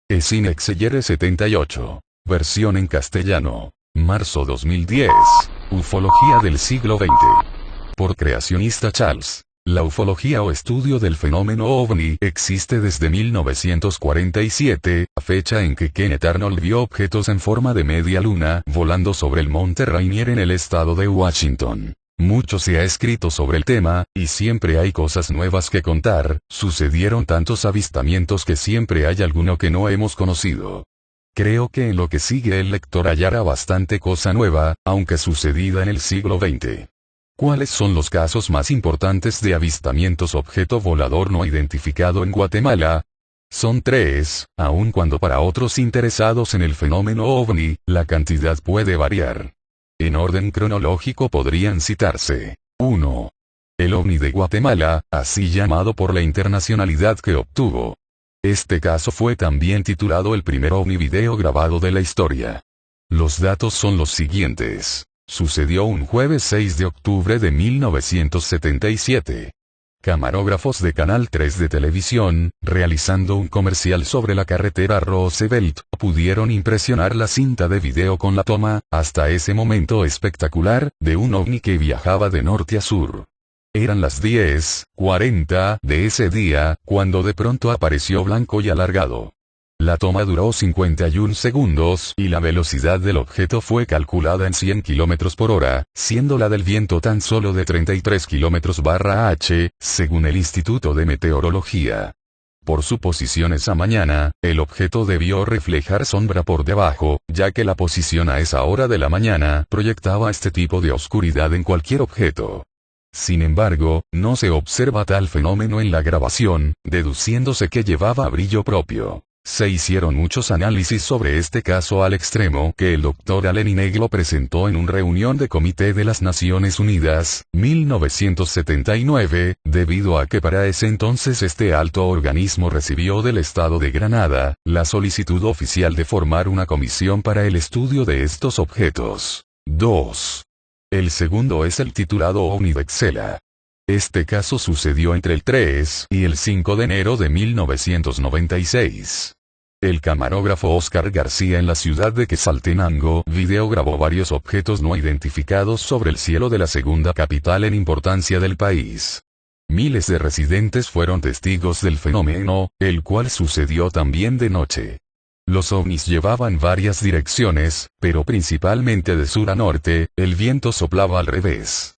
Esinexeyere 78. Versión en castellano. Marzo 2010. Ufología del siglo XX. Por creacionista Charles. La ufología o estudio del fenómeno ovni existe desde 1947, fecha en que Kenneth Arnold vio objetos en forma de media luna volando sobre el monte Rainier en el estado de Washington. Mucho se ha escrito sobre el tema, y siempre hay cosas nuevas que contar. Sucedieron tantos avistamientos que siempre hay alguno que no hemos conocido. Creo que en lo que sigue el lector hallará bastante cosa nueva, aunque sucedida en el siglo XX. ¿Cuáles son los casos más importantes de avistamientos objeto volador no identificado en Guatemala? Son 3, aun cuando para otros interesados en el fenómeno ovni, la cantidad puede variar. En orden cronológico podrían citarse: 1. El ovni de Guatemala, así llamado por la internacionalidad que obtuvo. Este caso fue también titulado el primer ovni video grabado de la historia. Los datos son los siguientes. Sucedió un jueves 6 de octubre de 1977. Camarógrafos de Canal 3 de televisión, realizando un comercial sobre la carretera Roosevelt, pudieron impresionar la cinta de video con la toma, hasta ese momento espectacular, de un ovni que viajaba de norte a sur. Eran las 10:40 de ese día, cuando de pronto apareció blanco y alargado. La toma duró 51 segundos y la velocidad del objeto fue calculada en 100 km por hora, siendo la del viento tan solo de 33 km/h, según el Instituto de Meteorología. Por su posición esa mañana, el objeto debió reflejar sombra por debajo, ya que la posición a esa hora de la mañana proyectaba este tipo de oscuridad en cualquier objeto. Sin embargo, no se observa tal fenómeno en la grabación, deduciéndose que llevaba brillo propio. Se hicieron muchos análisis sobre este caso al extremo que el Dr. Allen Ineg lo presentó en una reunión de Comité de las Naciones Unidas, 1979, debido a que para ese entonces este alto organismo recibió del Estado de Granada, la solicitud oficial de formar una comisión para el estudio de estos objetos. 2. El segundo es el titulado ovni de Xela. Este caso sucedió entre el 3 y el 5 de enero de 1996. El camarógrafo Oscar García en la ciudad de Quetzaltenango video grabó varios objetos no identificados sobre el cielo de la segunda capital en importancia del país. Miles de residentes fueron testigos del fenómeno, el cual sucedió también de noche. Los ovnis llevaban varias direcciones, pero principalmente de sur a norte, el viento soplaba al revés.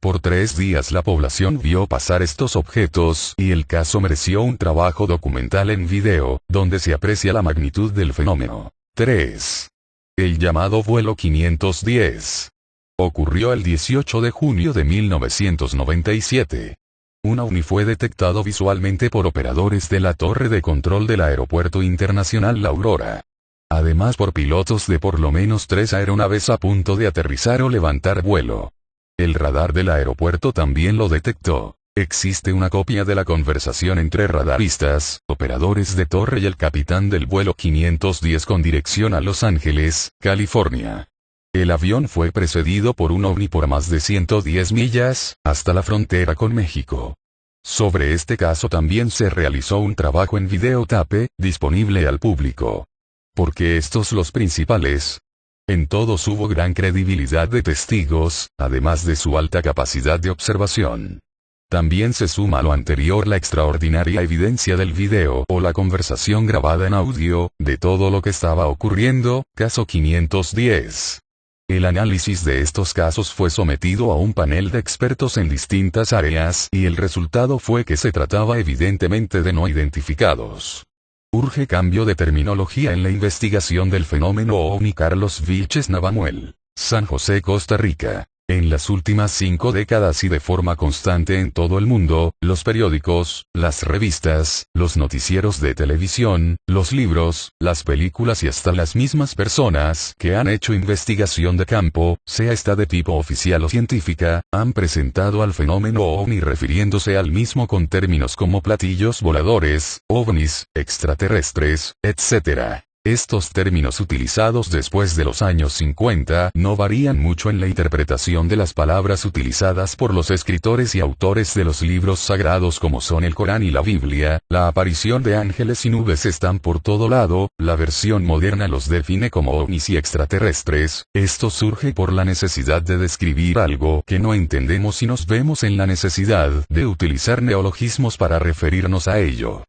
Por 3 días la población vio pasar estos objetos y el caso mereció un trabajo documental en video, donde se aprecia la magnitud del fenómeno. 3. El llamado vuelo 510. Ocurrió el 18 de junio de 1997. Un ovni fue detectado visualmente por operadores de la torre de control del Aeropuerto Internacional La Aurora. Además por pilotos de por lo menos 3 aeronaves a punto de aterrizar o levantar vuelo. El radar del aeropuerto también lo detectó. Existe una copia de la conversación entre radaristas, operadores de torre y el capitán del vuelo 510 con dirección a Los Ángeles, California. El avión fue precedido por un ovni por más de 110 millas, hasta la frontera con México. Sobre este caso también se realizó un trabajo en videotape, disponible al público. ¿Por qué estos los principales? En todos hubo gran credibilidad de testigos, además de su alta capacidad de observación. También se suma a lo anterior la extraordinaria evidencia del video o la conversación grabada en audio, de todo lo que estaba ocurriendo. Caso 510. El análisis de estos casos fue sometido a un panel de expertos en distintas áreas y el resultado fue que se trataba evidentemente de no identificados. Urge cambio de terminología en la investigación del fenómeno ovni. Carlos Vilches Navamuel, San José, Costa Rica. En las últimas 5 décadas y de forma constante en todo el mundo, los periódicos, las revistas, los noticieros de televisión, los libros, las películas y hasta las mismas personas que han hecho investigación de campo, sea esta de tipo oficial o científica, han presentado al fenómeno ovni refiriéndose al mismo con términos como platillos voladores, ovnis, extraterrestres, etc. Estos términos utilizados después de los años 50 no varían mucho en la interpretación de las palabras utilizadas por los escritores y autores de los libros sagrados como son el Corán y la Biblia. La aparición de ángeles y nubes están por todo lado, la versión moderna los define como ovnis y extraterrestres. Esto surge por la necesidad de describir algo que no entendemos y nos vemos en la necesidad de utilizar neologismos para referirnos a ello.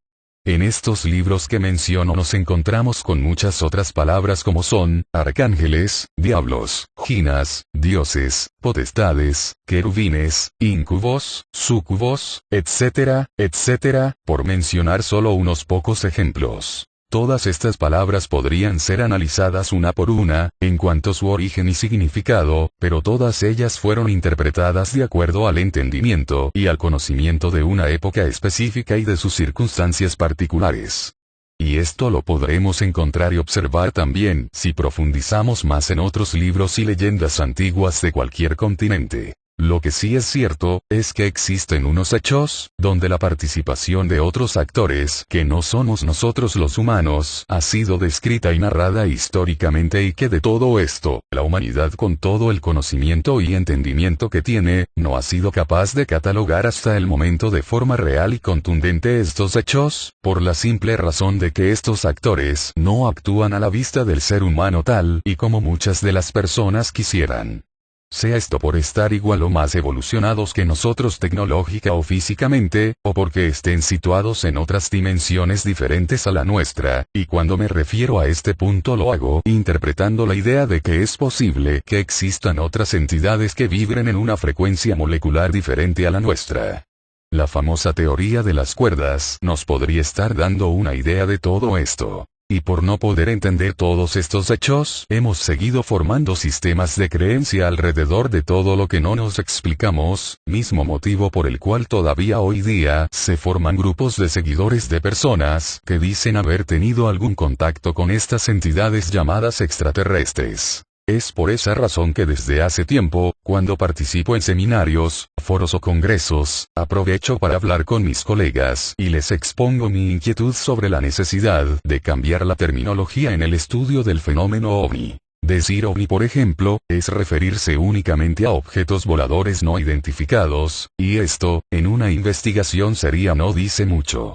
En estos libros que menciono nos encontramos con muchas otras palabras como son, arcángeles, diablos, jinas, dioses, potestades, querubines, incubos, súcubos, etcétera, etcétera, por mencionar solo unos pocos ejemplos. Todas estas palabras podrían ser analizadas una por una, en cuanto a su origen y significado, pero todas ellas fueron interpretadas de acuerdo al entendimiento y al conocimiento de una época específica y de sus circunstancias particulares. Y esto lo podremos encontrar y observar también si profundizamos más en otros libros y leyendas antiguas de cualquier continente. Lo que sí es cierto, es que existen unos hechos, donde la participación de otros actores que no somos nosotros los humanos, ha sido descrita y narrada históricamente y que de todo esto, la humanidad con todo el conocimiento y entendimiento que tiene, no ha sido capaz de catalogar hasta el momento de forma real y contundente estos hechos, por la simple razón de que estos actores no actúan a la vista del ser humano tal y como muchas de las personas quisieran. Sea esto por estar igual o más evolucionados que nosotros tecnológica o físicamente, o porque estén situados en otras dimensiones diferentes a la nuestra, y cuando me refiero a este punto lo hago interpretando la idea de que es posible que existan otras entidades que vibren en una frecuencia molecular diferente a la nuestra. La famosa teoría de las cuerdas nos podría estar dando una idea de todo esto. Y por no poder entender todos estos hechos, hemos seguido formando sistemas de creencia alrededor de todo lo que no nos explicamos, mismo motivo por el cual todavía hoy día se forman grupos de seguidores de personas que dicen haber tenido algún contacto con estas entidades llamadas extraterrestres. Es por esa razón que desde hace tiempo, cuando participo en seminarios, foros o congresos, aprovecho para hablar con mis colegas y les expongo mi inquietud sobre la necesidad de cambiar la terminología en el estudio del fenómeno ovni. Decir ovni, por ejemplo, es referirse únicamente a objetos voladores no identificados, y esto, en una investigación seria no dice mucho.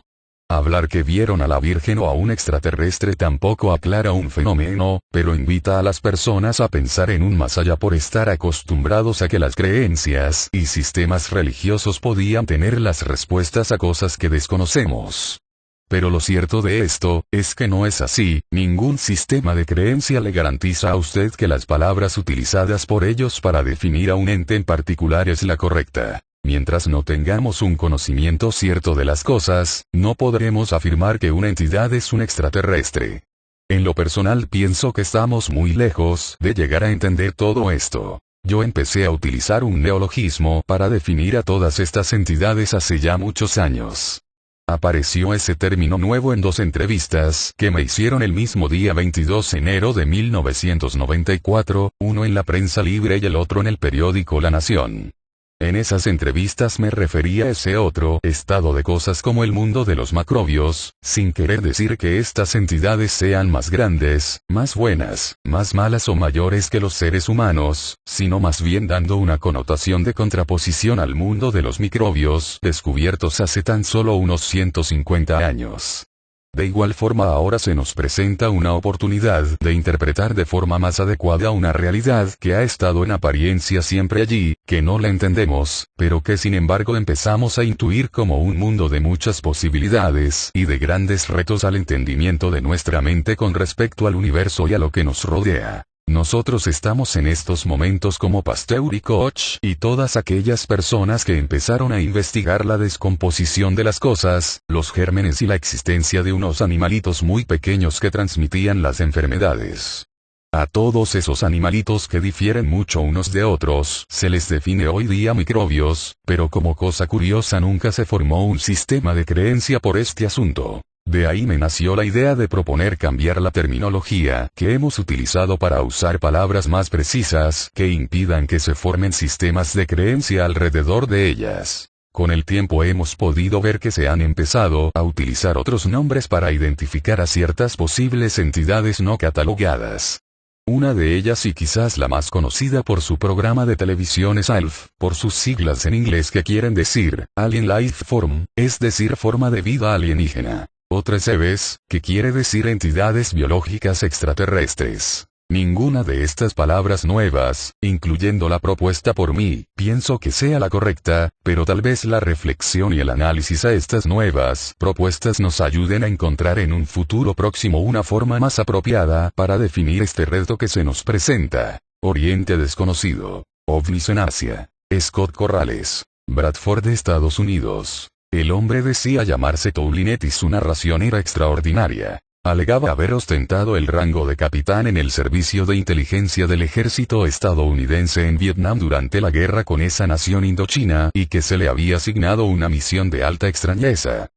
Hablar que vieron a la Virgen o a un extraterrestre tampoco aclara un fenómeno, pero invita a las personas a pensar en un más allá por estar acostumbrados a que las creencias y sistemas religiosos podían tener las respuestas a cosas que desconocemos. Pero lo cierto de esto, es que no es así, ningún sistema de creencia le garantiza a usted que las palabras utilizadas por ellos para definir a un ente en particular es la correcta. Mientras no tengamos un conocimiento cierto de las cosas, no podremos afirmar que una entidad es un extraterrestre. En lo personal pienso que estamos muy lejos de llegar a entender todo esto. Yo empecé a utilizar un neologismo para definir a todas estas entidades hace ya muchos años. Apareció ese término nuevo en dos entrevistas que me hicieron el mismo día 22 de enero de 1994, uno en la Prensa Libre y el otro en el periódico La Nación. En esas entrevistas me refería a ese otro estado de cosas como el mundo de los macrobios, sin querer decir que estas entidades sean más grandes, más buenas, más malas o mayores que los seres humanos, sino más bien dando una connotación de contraposición al mundo de los microbios, descubiertos hace tan solo unos 150 años. De igual forma ahora se nos presenta una oportunidad de interpretar de forma más adecuada una realidad que ha estado en apariencia siempre allí, que no la entendemos, pero que sin embargo empezamos a intuir como un mundo de muchas posibilidades y de grandes retos al entendimiento de nuestra mente con respecto al universo y a lo que nos rodea. Nosotros estamos en estos momentos como Pasteur y Koch y todas aquellas personas que empezaron a investigar la descomposición de las cosas, los gérmenes y la existencia de unos animalitos muy pequeños que transmitían las enfermedades. A todos esos animalitos que difieren mucho unos de otros, se les define hoy día microbios, pero como cosa curiosa nunca se formó un sistema de creencia por este asunto. De ahí me nació la idea de proponer cambiar la terminología que hemos utilizado para usar palabras más precisas que impidan que se formen sistemas de creencia alrededor de ellas. Con el tiempo hemos podido ver que se han empezado a utilizar otros nombres para identificar a ciertas posibles entidades no catalogadas. Una de ellas y quizás la más conocida por su programa de televisión es ALF, por sus siglas en inglés que quieren decir, Alien Life Form, es decir forma de vida alienígena. Otra es EVES, que quiere decir entidades biológicas extraterrestres. Ninguna de estas palabras nuevas, incluyendo la propuesta por mí, pienso que sea la correcta, pero tal vez la reflexión y el análisis a estas nuevas propuestas nos ayuden a encontrar en un futuro próximo una forma más apropiada para definir este reto que se nos presenta. Oriente desconocido. OVNIs en Asia. Scott Corrales. Bradford, Estados Unidos. El hombre decía llamarse Toulinet y su narración era extraordinaria. Alegaba haber ostentado el rango de capitán en el servicio de inteligencia del ejército estadounidense en Vietnam durante la guerra con esa nación indochina y que se le había asignado una misión de alta extrañeza.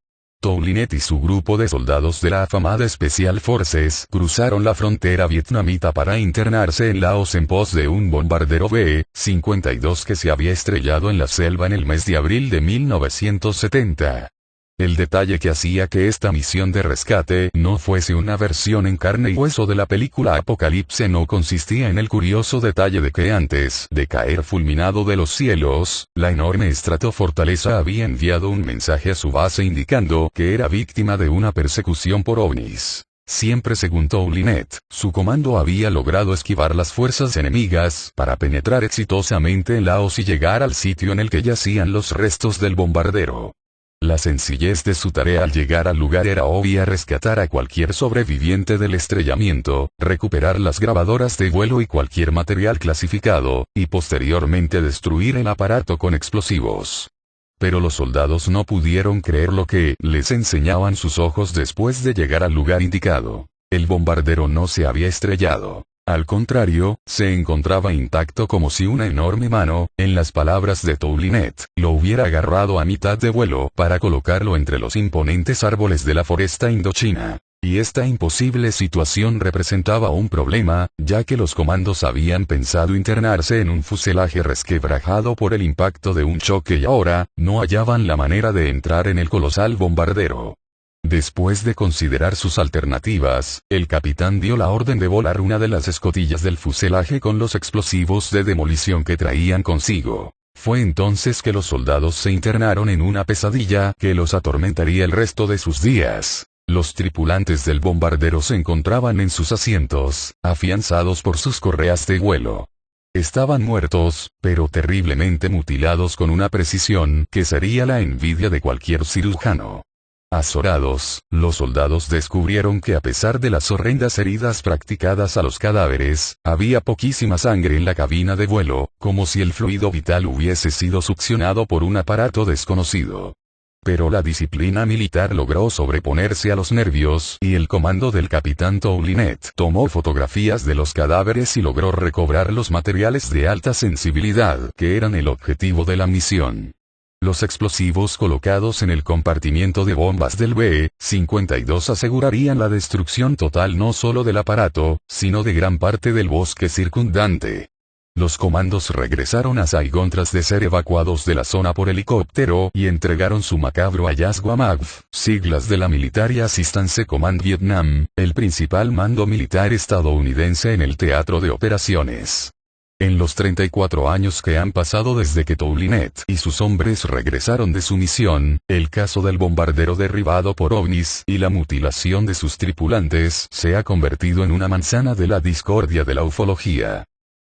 Toulinet y su grupo de soldados de la afamada Special Forces cruzaron la frontera vietnamita para internarse en Laos en pos de un bombardero B-52 que se había estrellado en la selva en el mes de abril de 1970. El detalle que hacía que esta misión de rescate no fuese una versión en carne y hueso de la película Apocalipse no consistía en el curioso detalle de que antes de caer fulminado de los cielos, la enorme estratofortaleza había enviado un mensaje a su base indicando que era víctima de una persecución por ovnis. Siempre según Toulinet, su comando había logrado esquivar las fuerzas enemigas para penetrar exitosamente en Laos y llegar al sitio en el que yacían los restos del bombardero. La sencillez de su tarea al llegar al lugar era obvia: rescatar a cualquier sobreviviente del estrellamiento, recuperar las grabadoras de vuelo y cualquier material clasificado, y posteriormente destruir el aparato con explosivos. Pero los soldados no pudieron creer lo que les enseñaban sus ojos después de llegar al lugar indicado. El bombardero no se había estrellado. Al contrario, se encontraba intacto como si una enorme mano, en las palabras de Toulinet, lo hubiera agarrado a mitad de vuelo para colocarlo entre los imponentes árboles de la foresta indochina. Y esta imposible situación representaba un problema, ya que los comandos habían pensado internarse en un fuselaje resquebrajado por el impacto de un choque y ahora, no hallaban la manera de entrar en el colosal bombardero. Después de considerar sus alternativas, el capitán dio la orden de volar una de las escotillas del fuselaje con los explosivos de demolición que traían consigo. Fue entonces que los soldados se internaron en una pesadilla que los atormentaría el resto de sus días. Los tripulantes del bombardero se encontraban en sus asientos, afianzados por sus correas de vuelo. Estaban muertos, pero terriblemente mutilados con una precisión que sería la envidia de cualquier cirujano. Azorados, los soldados descubrieron que a pesar de las horrendas heridas practicadas a los cadáveres, había poquísima sangre en la cabina de vuelo, como si el fluido vital hubiese sido succionado por un aparato desconocido. Pero la disciplina militar logró sobreponerse a los nervios y el comando del capitán Toulinet tomó fotografías de los cadáveres y logró recobrar los materiales de alta sensibilidad que eran el objetivo de la misión. Los explosivos colocados en el compartimiento de bombas del B-52 asegurarían la destrucción total no solo del aparato, sino de gran parte del bosque circundante. Los comandos regresaron a Saigón tras de ser evacuados de la zona por helicóptero y entregaron su macabro hallazgo a MAGV, siglas de la Military Assistance Command Vietnam, el principal mando militar estadounidense en el teatro de operaciones. En los 34 años que han pasado desde que Toulinet y sus hombres regresaron de su misión, el caso del bombardero derribado por ovnis y la mutilación de sus tripulantes se ha convertido en una manzana de la discordia de la ufología.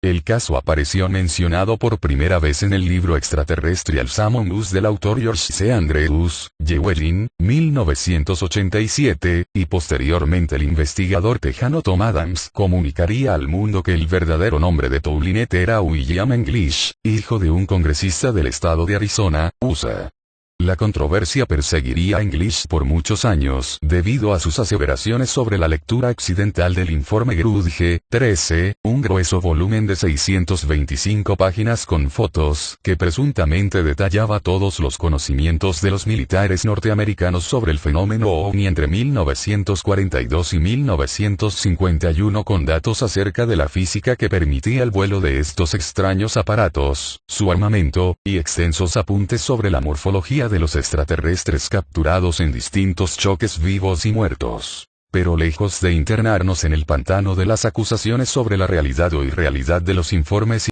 El caso apareció mencionado por primera vez en el libro Extraterrestrial Among Us del autor George C. Andrews, Llewellyn, 1987, y posteriormente el investigador tejano Tom Adams comunicaría al mundo que el verdadero nombre de Toulinet era William English, hijo de un congresista del estado de Arizona, USA. La controversia perseguiría a English por muchos años debido a sus aseveraciones sobre la lectura accidental del informe Grudge 13, un grueso volumen de 625 páginas con fotos que presuntamente detallaba todos los conocimientos de los militares norteamericanos sobre el fenómeno OVNI entre 1942 y 1951 con datos acerca de la física que permitía el vuelo de estos extraños aparatos, su armamento, y extensos apuntes sobre la morfología de los extraterrestres capturados en distintos choques vivos y muertos. Pero lejos de internarnos en el pantano de las acusaciones sobre la realidad o irrealidad de los informes